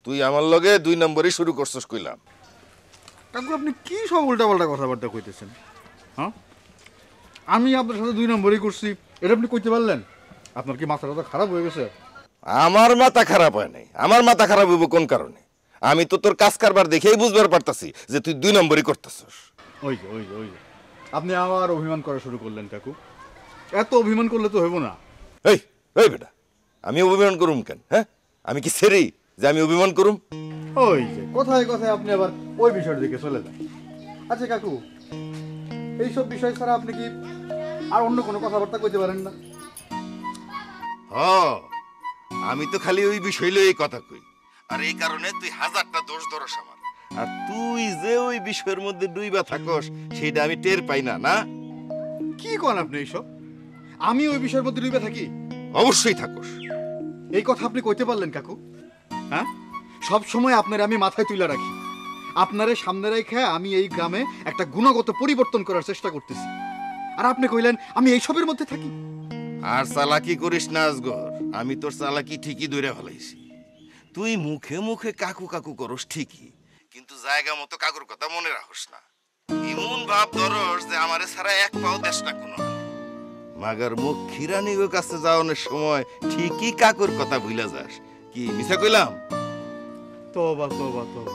তুই আমার লগে 2 নম্বরই শুরু করছস কইলাম। কাকু আপনি কি সব উল্টাপাল্টা কথাবার্তা কইতেছেন? হ্যাঁ, আমি আপনার সাথে 2 নম্বরই করছি, এটা আপনি কইতে পারলেন? আপনার কি মাথাটা খারাপ হয়ে গেছে? আমার মাথা খারাপ হয় নাই। আমার মাথা খারাপ হইব কোন কারণে? আমি তো তোর কাজ কারবার দেখেই বুঝবার পারতাছি যে তুই 2 নম্বরই করতেছস। ওই যে আপনি আবার অভিমান করা শুরু করলেন কাকু। এত অভিমান করলে তো হইব না। এই এই বেটা, আমি অভিমান করুম কেন? হ্যাঁ, আমি কি সেরি যে আমি অভিমান করুম? ওই যে কথায় কথায় আপনি আবার ওই বিষয়ের দিকে চলে যান। আচ্ছা কাকু, এইসব বিষয় ছাড়া আপনি কি আর অন্য কোনো কথাবার্তা কইতে পারেন না? আমি তো খালি ওই বিষয় লই কথা কই, আর এই কারণে তুই হাজারটা দোষ ধরস আমার। আর তুই যে ওই বিষয়ের মধ্যে ডুইবা থাকস সেটা আমি টের পাই না। না, কি করেন আপনি এইসব? আমি ওই বিষয়ের মধ্যে ডুবে থাকি? অবশ্যই থাকস। এই কথা আপনি কইতে পারলেন কাকু? হ্যাঁ, সব সময় আপনারে আমি মাথায় তুলে রাখি, আপনারে সামনে রেখে আমি এই গ্রামে একটা গুণগত পরিবর্তন করার চেষ্টা করতেছি, আর আপনি কইলেন আমি এইসবের মধ্যে থাকি। আর চালাকি করিস না আজগর, আমি তোর চালাকি ঠিকই ধরে ফেলাইছি। তুই মুখে মুখে কাকু কাকু করস ঠিকই, কিন্তু জায়গা মতো কাকুর কথা মনে রাখস না। এমন ভাব ধরস যে আমারে ছাড়া এক পাও দেশ না কোনো। মাগার মুখ খিরানিগো কাছে যাওয়ানোর সময় ঠিকই কাকুর কথা ভুলে যাস। কি মিছা কইলাম? তোবা তোবা তোবা,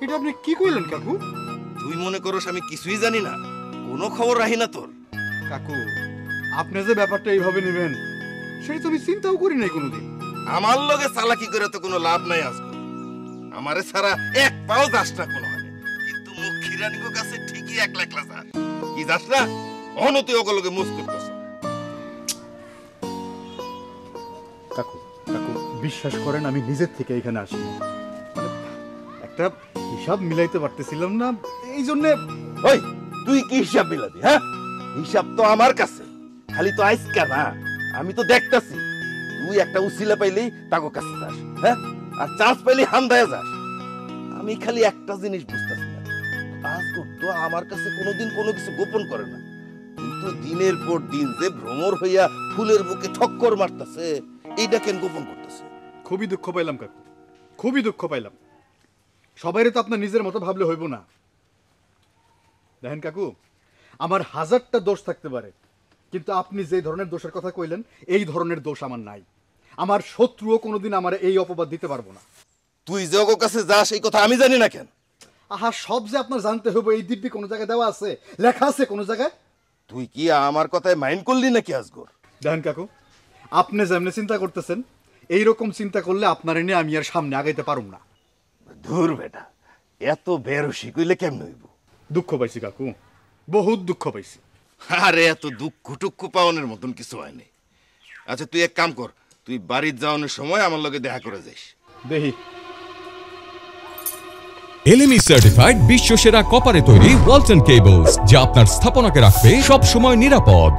এটা আপনি কি কইলেন কাকু? তুই মনে করস আমি কিছুই জানি না, কোনো খবর রাখি না তোর? কাকু, আপনি যে ব্যাপারটা এইভাবে নেবেন সেটা তো আমি চিন্তাও করি নাই কোনোদিন। আমার লগে চালাকি করে তো কোনো লাভ নাই আজকে। আমারে ছাড়া এক পাও যাস না কোনো হালে, কিন্তু মুখ খিরানিগো কাছে ঠিকই একলা একলা যাস। কি যাস না? অহনো তুই ওগুলোকে মুস করতেছ। কাকু কাকু, বিশ্বাস করেন আমি নিজের থেকে এখানে আসি, একটা হিসাব মিলাইতে পারতেছিলাম না, এই জন্যে। ওই তুই কি হিসাব মিলাবি? হ্যাঁ, হিসাব তো আমার কাছে। খালি তো আইসকা না, আমি তো দেখতাছি তুই একটা উসিলা পাইলেই তাকে কাছে যাস। হ্যাঁ, আর চান্স পাইলেই হামদায় যাস। আমি খালি একটা জিনিস বুঝতেছি না, আজগর তো আমার কাছে কোনোদিন কোনো কিছু গোপন করে না, কিন্তু দিনের পর দিন যে ভ্রমর হইয়া ফুলের বুকে ঠক্কর মারতেছে, এইটা কেন গোপন করতেছে? খুবই দুঃখ পাইলাম কাকু, খুবই দুঃখ পাইলাম। সবাইরে তো আপনার নিজের মতো ভাবলে হইব না। দেখেন কাকু, আমার হাজারটা দোষ থাকতে পারে, কিন্তু আপনি যে ধরনের দোষের কথা কইলেন এই ধরনের দোষ আমার নাই। আমার শত্রুও কোনোদিন আমার এই অপবাদ দিতে পারবো না। তুই যে ওর কাছে যাস এই কথা আমি জানি না কেন? আহা, সব যে আপনার জানতে হবে এই দিব্যি কোনো জায়গায় দেওয়া আছে, লেখা আছে কোনো জায়গায়? তুই কি আমার কথায় মাইন্ড করলি নাকি আজগর? দেখেন কাকু, আপনি যেমনি চিন্তা করতেছেন এইরকম চিন্তা করলে আপনার এনে আমি আর সামনে আগাইতে পারুম না। ধুর বেটা, এত বেরসি কইলে কেমন হইব? দুঃখ পাইছি কাকু, বহুত দুঃখ পাইছি। আরে এত দুঃখ টুক্কু পাওয়ানোর মতন কিছু হয়নি। আচ্ছা তুই এক কাম কর, তুই বাড়ির যাওয়ানোর সময় আমার লগে দেখা করে যাইস। দেখি। এলএমই সার্টিফাইড বিশ্ব সেরা কপারে তৈরি ওয়ালটন কেবলস, যা আপনার স্থাপনাকে রাখবে সব সময় নিরাপদ।